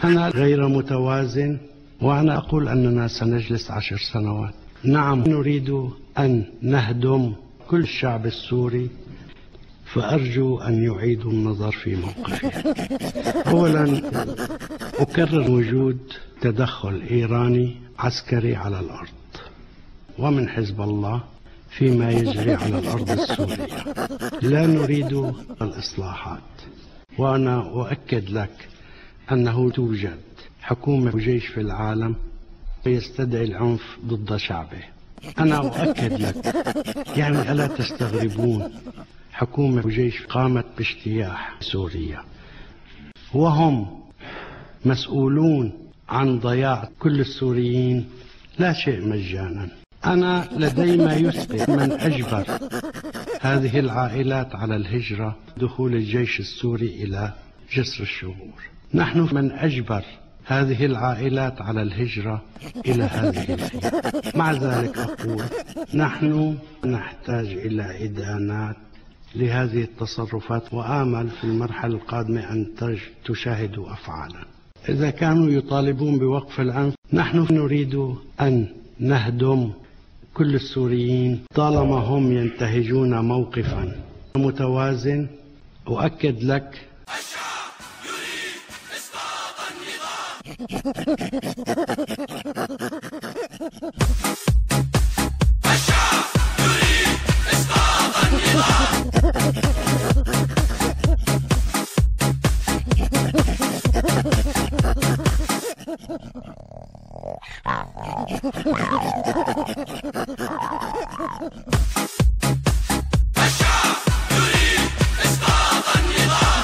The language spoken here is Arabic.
أنا غير متوازن، وأنا أقول أننا سنجلس 10 سنوات. نعم، نريد أن نهدم كل الشعب السوري، فأرجو أن يعيدوا النظر في موقفهم. أولا أكرر وجود تدخل إيراني عسكري على الأرض ومن حزب الله فيما يجري على الأرض السورية. لا نريد الإصلاحات، وأنا أؤكد لك أنه توجد حكومة وجيش في العالم يستدعي العنف ضد شعبه. أنا أؤكد لك، يعني ألا تستغربون حكومة وجيش قامت باجتياح سوريا وهم مسؤولون عن ضياع كل السوريين؟ لا شيء مجانا. أنا لدي ما يثبت من أجبر هذه العائلات على الهجرة دخول الجيش السوري إلى جسر الشهور. نحن من أجبر هذه العائلات على الهجرة إلى هذه الحين. مع ذلك أقول نحن نحتاج إلى إدانات لهذه التصرفات، وآمل في المرحلة القادمة أن تشاهدوا أفعالا. إذا كانوا يطالبون بوقف العنف، نحن نريد أن نهدم كل السوريين طالما هم ينتهجون موقفا متوازن. أؤكد لك الشعب يريد إسقاط النظام. الشعب يريد إسقاط النظام. الشعب يريد إسقاط النظام.